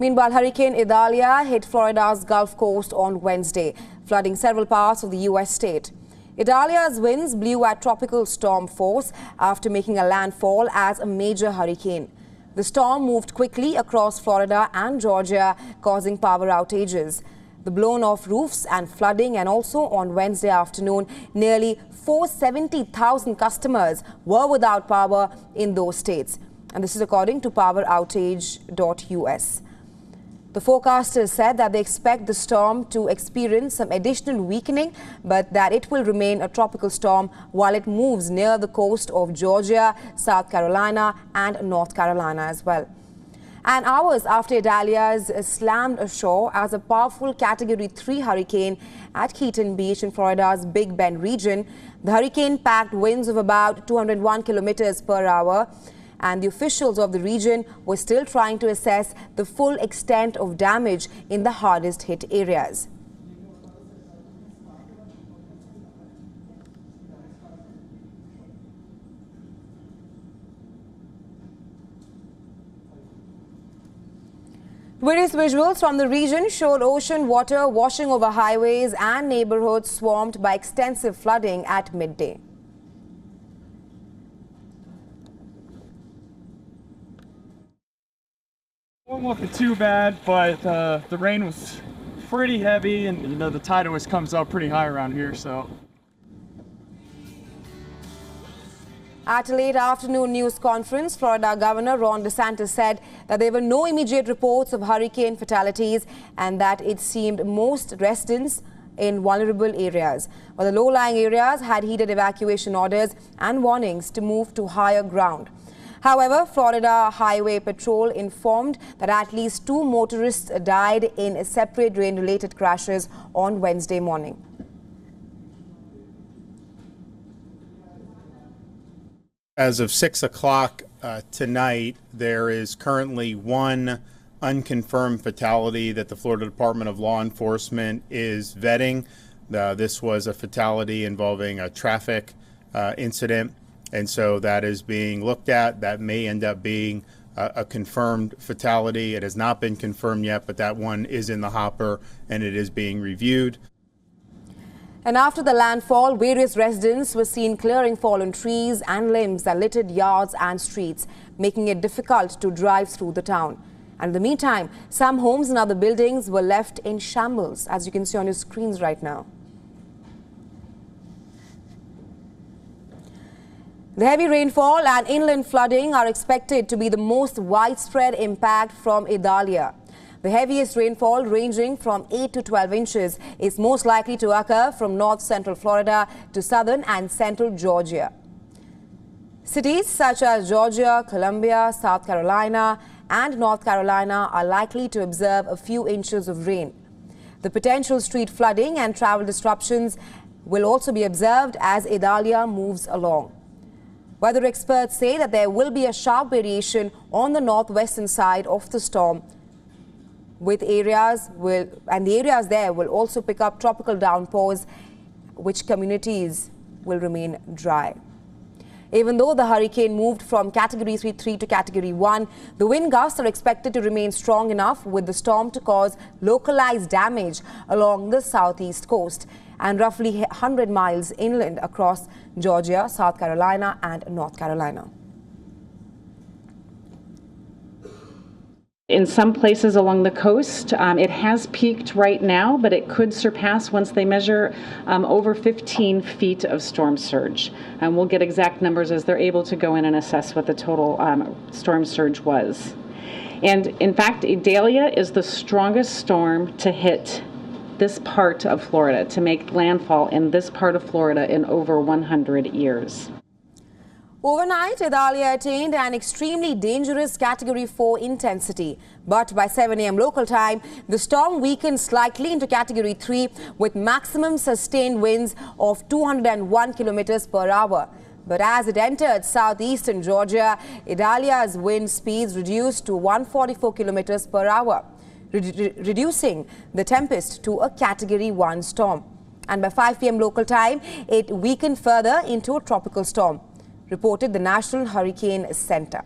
Meanwhile, Hurricane Idalia hit Florida's Gulf Coast on Wednesday, flooding several parts of the U.S. state. Idalia's winds blew at tropical storm force after making a landfall as a major hurricane. The storm moved quickly across Florida and Georgia, causing power outages. The blown-off roofs and flooding, and also on Wednesday afternoon, nearly 470,000 customers were without power in those states. And this is according to poweroutage.us. The forecasters said that they expect the storm to experience some additional weakening, but that it will remain a tropical storm while it moves near the coast of Georgia, South Carolina and North Carolina as well. And hours after Idalia's slammed ashore as a powerful Category 3 hurricane at Keaton Beach in Florida's Big Bend region, the hurricane packed winds of about 201 kilometers per hour. And the officials of the region were still trying to assess the full extent of damage in the hardest hit areas. Various visuals from the region showed ocean water washing over highways and neighborhoods swamped by extensive flooding at midday. It wasn't too bad, but the rain was pretty heavy, and the tide always comes up pretty high around here, so. At a late afternoon news conference, Florida Governor Ron DeSantis said that there were no immediate reports of hurricane fatalities and that it seemed most residents in vulnerable areas, while the low-lying areas had heeded evacuation orders and warnings to move to higher ground. However, Florida Highway Patrol informed that at least 2 motorists died in separate rain-related crashes on Wednesday morning. As of 6 o'clock tonight, there is currently 1 unconfirmed fatality that the Florida Department of Law Enforcement is vetting. This was a fatality involving a traffic incident. And so that is being looked at. That may end up being a confirmed fatality. It has not been confirmed yet, but that one is in the hopper and it is being reviewed. And after the landfall, various residents were seen clearing fallen trees and limbs that littered yards and streets, making it difficult to drive through the town. And in the meantime, some homes and other buildings were left in shambles, as you can see on your screens right now. The heavy rainfall and inland flooding are expected to be the most widespread impact from Idalia. The heaviest rainfall, ranging from 8 to 12 inches, is most likely to occur from north-central Florida to southern and central Georgia. Cities such as Georgia, Columbia, South Carolina and North Carolina are likely to observe a few inches of rain. The potential street flooding and travel disruptions will also be observed as Idalia moves along. Weather experts say that there will be a sharp variation on the northwestern side of the storm, the areas there will also pick up tropical downpours, which communities will remain dry. Even though the hurricane moved from Category 3 to Category 1, the wind gusts are expected to remain strong enough with the storm to cause localized damage along the southeast coast and roughly 100 miles inland across Georgia, South Carolina and North Carolina. In some places along the coast, it has peaked right now, but it could surpass once they measure over 15 feet of storm surge. And we'll get exact numbers as they're able to go in and assess what the total storm surge was. And in fact, Idalia is the strongest storm to hit this part of Florida, to make landfall in this part of Florida in over 100 years. Overnight, Idalia attained an extremely dangerous Category 4 intensity. But by 7 a.m. local time, the storm weakened slightly into Category 3 with maximum sustained winds of 201 kilometers per hour. But as it entered southeastern Georgia, Idalia's wind speeds reduced to 144 kilometers per hour, reducing the tempest to a Category 1 storm. And by 5 p.m. local time, it weakened further into a tropical storm, reported the National Hurricane Center.